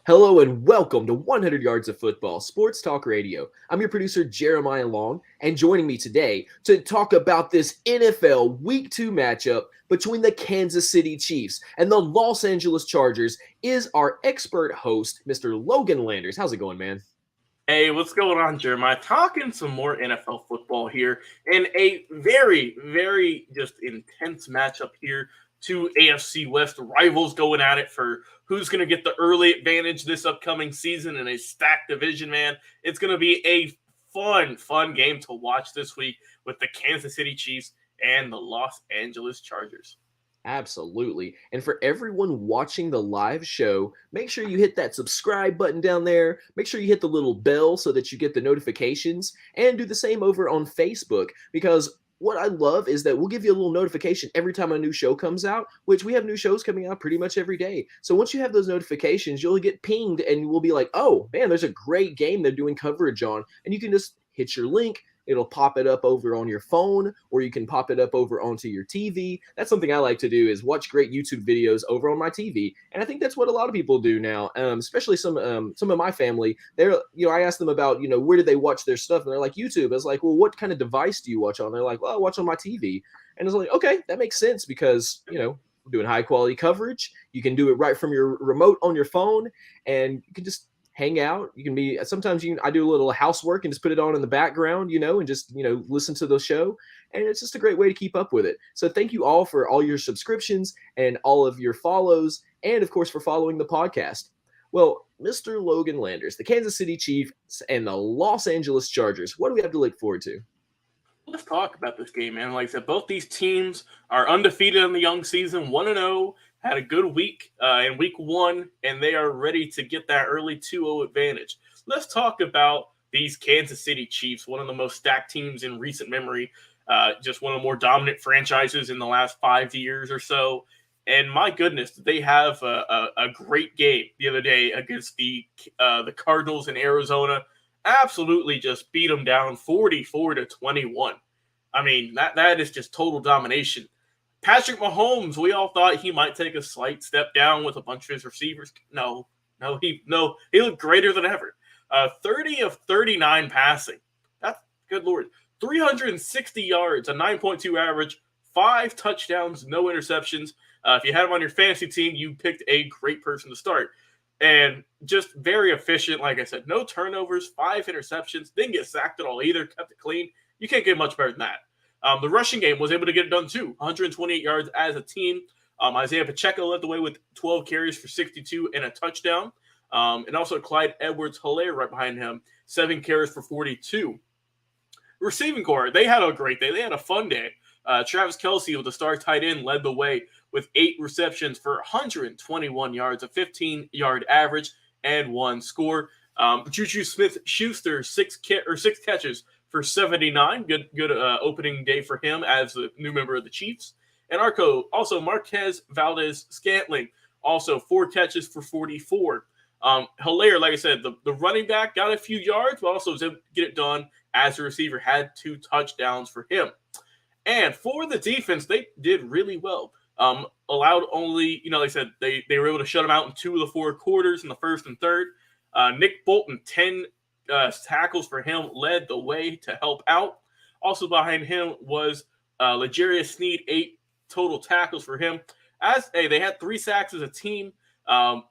Hello and welcome to 100 Yards of Football, Sports Talk Radio. I'm your producer, Jeremiah Long, and joining me today to talk about this NFL Week 2 matchup between the Kansas City Chiefs and the Los Angeles Chargers is our expert host, Mr. Logan Landers. How's it going, man? Hey, what's going on, Jeremiah? Talking some more NFL football here in a very, very just intense matchup here. Two AFC West rivals going at it for who's going to get the early advantage this upcoming season in a stacked division, man. It's going to be a fun game to watch this week with the Kansas City Chiefs and the Los Angeles Chargers. Absolutely. And for everyone watching the live show, make sure you hit that subscribe button down there. Make sure you hit the little bell so that you get the notifications, and do the same over on Facebook, because what I love is that we'll give you a little notification every time a new show comes out, which we have new shows coming out pretty much every day. So once you have those notifications, you'll get pinged and we'll be like, oh man, there's a great game they're doing coverage on. And you can just hit your link. It'll pop it up over on your phone, or you can pop it up over onto your TV. That's something I like to do, is watch great YouTube videos over on my TV, and I think that's what a lot of people do now. Especially some of my family. They're I asked them about where did they watch their stuff, and they're like YouTube. I was like, well, what kind of device do you watch on? They're like, well, I watch on my TV, and it's like, okay, that makes sense because we're doing high quality coverage. You can do it right from your remote on your phone, and you can just hang out. You can be sometimes I do a little housework and just put it on in the background, and just listen to the show, and it's just a great way to keep up with it. So thank you all for all your subscriptions and all of your follows, and of course for following the podcast. Well, Mr. Logan Landers, the Kansas City Chiefs and the Los Angeles Chargers, what do we have to look forward to? Let's talk about this game, man. Like I said, both these teams are undefeated in the young season, 1-0, had a good week in week one, and they are ready to get that early 2-0 advantage. Let's talk about these Kansas City Chiefs, one of the most stacked teams in recent memory, just one of the more dominant franchises in the last 5 years or so. And my goodness, they have a great game the other day against the Cardinals in Arizona. Absolutely just beat them down 44-21. I mean, that is just total domination. Patrick Mahomes, we all thought he might take a slight step down with a bunch of his receivers. No, he looked greater than ever. 30 of 39 passing. That's good Lord. 360 yards, a 9.2 average, 5 touchdowns, no interceptions. If you had him on your fantasy team, you picked a great person to start. And just very efficient, like I said, no turnovers, 5 interceptions, didn't get sacked at all either, kept it clean. You can't get much better than that. The rushing game was able to get it done too, 128 yards as a team. Isaiah Pacheco led the way with 12 carries for 62 and a touchdown. And also Clyde Edwards-Helaire right behind him, 7 carries for 42. Receiving core, they had a great day. They had a fun day. Travis Kelce, with the star tight end, led the way with 8 receptions for 121 yards, a 15-yard average, and 1 score. Juju Smith-Schuster, 6 catches for 79. Good opening day for him as a new member of the Chiefs. And also Marquez Valdez-Scantling, also 4 catches for 44. Helaire, like I said, the running back got a few yards, but also was able to get it done as the receiver had 2 touchdowns for him. And for the defense, they did really well. Allowed only, like I said, they were able to shut them out in 2 of the 4 quarters in the first and third. Nick Bolton, 10 tackles for him, led the way to help out. Also behind him was L'Jarius Sneed, 8 total tackles for him. They had 3 sacks as a team,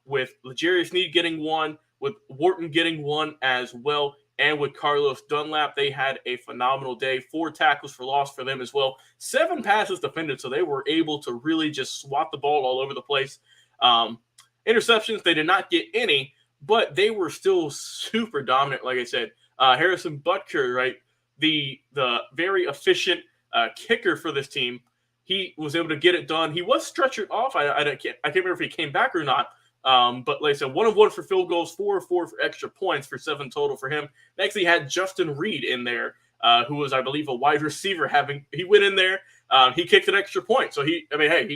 with L'Jarius Sneed getting 1, with Wharton getting 1 as well. And with Carlos Dunlap, they had a phenomenal day. 4 tackles for loss for them as well. 7 passes defended, so they were able to really just swat the ball all over the place. Interceptions, they did not get any, but they were still super dominant, like I said. Harrison Butker, right, the very efficient kicker for this team, he was able to get it done. He was stretchered off. I can't remember if he came back or not. But like I said, 1 of 1 for field goals, 4 of 4 for extra points for 7 total for him. Next, he had Justin Reed in there, who was, I believe, a wide receiver. He went in there, he kicked an extra point. So he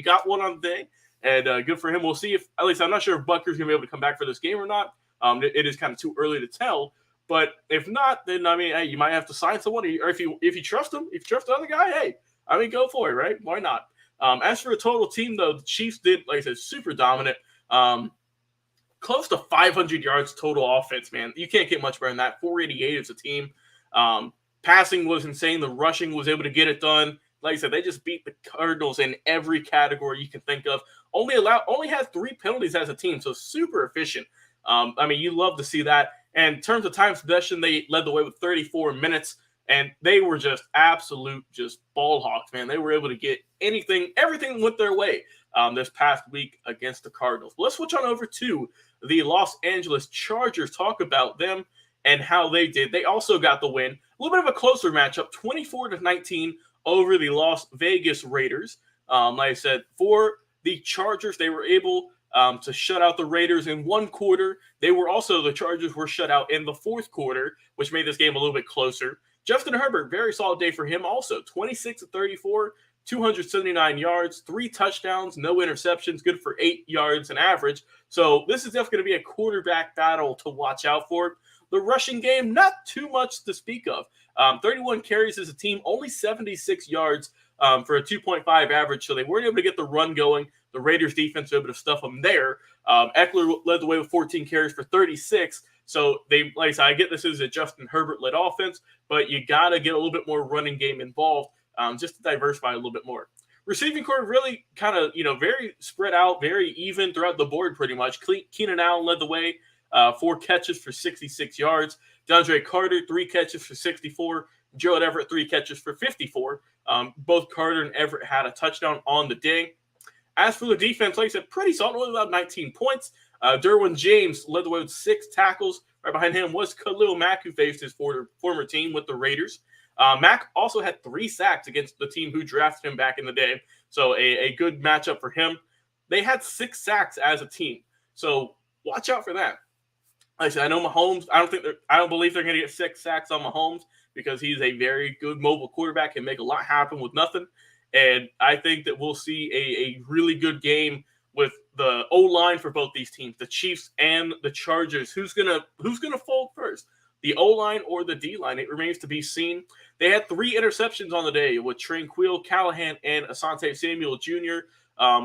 got one on the day, and good for him. We'll see if, at least I'm not sure if Butker's gonna be able to come back for this game or not. It is kind of too early to tell. But if not, then hey, you might have to sign someone, or if you trust him, if you trust the other guy, hey, go for it, right? Why not? As for a total team, though, the Chiefs did, like I said, super dominant. close to 500 yards total offense, man. You can't get much better than that. 488 as a team. Passing was insane. The rushing was able to get it done. Like I said, they just beat the Cardinals in every category you can think of. Only had 3 penalties as a team, so super efficient. I mean, you love to see that. And in terms of time possession, they led the way with 34 minutes, and they were just absolute ball hawks, man. They were able to get everything went their way this past week against the Cardinals. But let's switch on over to the Los Angeles Chargers, talk about them and how they did. They also got the win. A little bit of a closer matchup, 24-19 over the Las Vegas Raiders. Like I said, for the Chargers, they were able to shut out the Raiders in one quarter. The Chargers were shut out in the fourth quarter, which made this game a little bit closer. Justin Herbert, very solid day for him also. 26-34, 279 yards, 3 touchdowns, no interceptions, good for 8 yards an average. So this is definitely going to be a quarterback battle to watch out for. The rushing game, not too much to speak of. 31 carries as a team, only 76 yards for a 2.5 average, so they weren't able to get the run going. The Raiders defense were able to stuff them there. Eckler led the way with 14 carries for 36. So like I said, I get this is a Justin Herbert-led offense, but you got to get a little bit more running game involved just to diversify a little bit more. Receiving core really kind of, very spread out, very even throughout the board pretty much. Keenan Allen led the way, 4 catches for 66 yards. DeAndre Carter, 3 catches for 64. Gerald Everett, 3 catches for 54. Both Carter and Everett had a touchdown on the day. As for the defense, like I said, pretty solid, only about 19 points. Derwin James led the way with 6 tackles. Right behind him was Khalil Mack, who faced his former team with the Raiders. Mack also had 3 sacks against the team who drafted him back in the day. So a good matchup for him. They had 6 sacks as a team. So watch out for that. Like I said, I know Mahomes. I don't believe they're going to get 6 sacks on Mahomes because he's a very good mobile quarterback, can make a lot happen with nothing. And I think that we'll see a really good game with the O-line for both these teams, the Chiefs and the Chargers. Who's gonna fold first, the O-line or the D-line? It remains to be seen. They had 3 interceptions on the day with Tranquil Callahan and Asante Samuel Jr.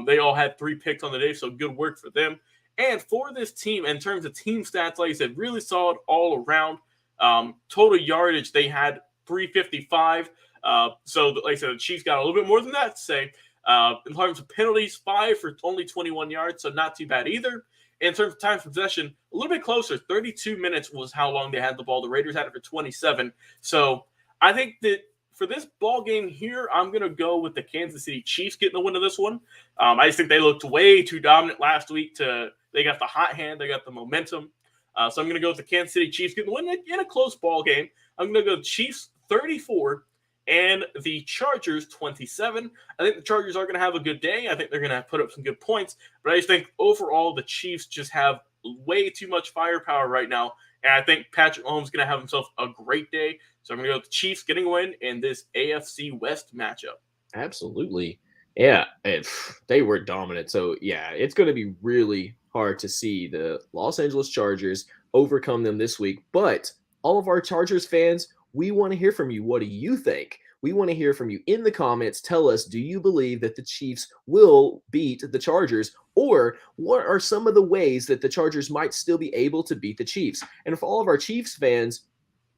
They all had 3 picks on the day, so good work for them. And for this team, in terms of team stats, like I said, really solid all around. Total yardage, they had 355. So, like I said, the Chiefs got a little bit more than that to say. In terms of penalties, 5 for only 21 yards, so not too bad either. In terms of time of possession, a little bit closer. 32 minutes was how long they had the ball. The Raiders had it for 27. So I think that for this ball game here, I'm going to go with the Kansas City Chiefs getting the win of this one. I just think they looked way too dominant last week. They got the hot hand. They got the momentum. So I'm going to go with the Kansas City Chiefs getting the win in a close ball game. I'm going to go Chiefs 34 and the Chargers 27. I think the Chargers are going to have a good day. I think they're going to put up some good points. But I just think overall the Chiefs just have way too much firepower right now. And I think Patrick Mahomes is going to have himself a great day. So I'm going to go with the Chiefs getting a win in this AFC West matchup. Absolutely. Yeah, they were dominant. So, yeah, it's going to be really hard to see the Los Angeles Chargers overcome them this week. But all of our Chargers fans, we want to hear from you. What do you think? We want to hear from you in the comments. Tell us, do you believe that the Chiefs will beat the Chargers? Or what are some of the ways that the Chargers might still be able to beat the Chiefs? And for all of our Chiefs fans,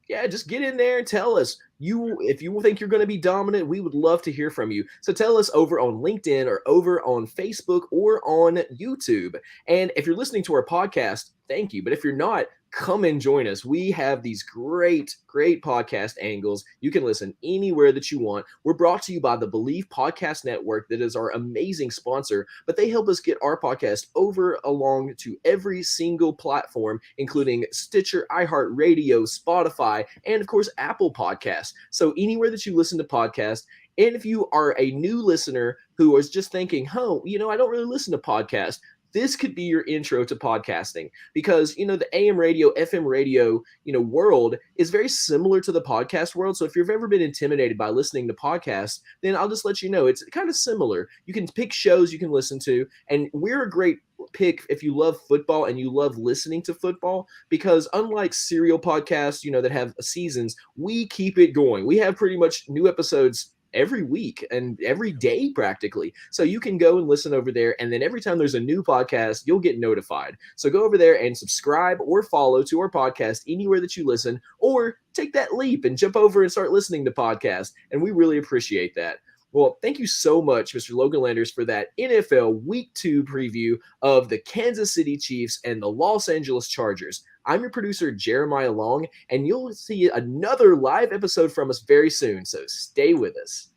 yeah, just get in there and tell us. If you think you're going to be dominant, we would love to hear from you. So tell us over on LinkedIn or over on Facebook or on YouTube. And if you're listening to our podcast, thank you. But if you're not, come and join us. We have these great podcast angles. You can listen anywhere that you want. We're brought to you by the Believe Podcast Network. That is our amazing sponsor, but they help us get our podcast over along to every single platform, including Stitcher, iHeartRadio, Spotify, and of course, Apple Podcasts. So anywhere that you listen to podcasts, and if you are a new listener who is just thinking, I don't really listen to podcasts, this could be your intro to podcasting because, the AM radio, FM radio, world is very similar to the podcast world. So if you've ever been intimidated by listening to podcasts, then I'll just let you know it's kind of similar. You can pick shows you can listen to, and we're a great pick if you love football and you love listening to football because unlike serial podcasts, that have seasons, we keep it going. We have pretty much new episodes every week and every day practically. So you can go and listen over there. And then every time there's a new podcast, you'll get notified. So go over there and subscribe or follow to our podcast anywhere that you listen, or take that leap and jump over and start listening to podcasts. And we really appreciate that. Well, thank you so much, Mr. Logan Landers, for that NFL Week 2 preview of the Kansas City Chiefs and the Los Angeles Chargers. I'm your producer, Jeremiah Long, and you'll see another live episode from us very soon, so stay with us.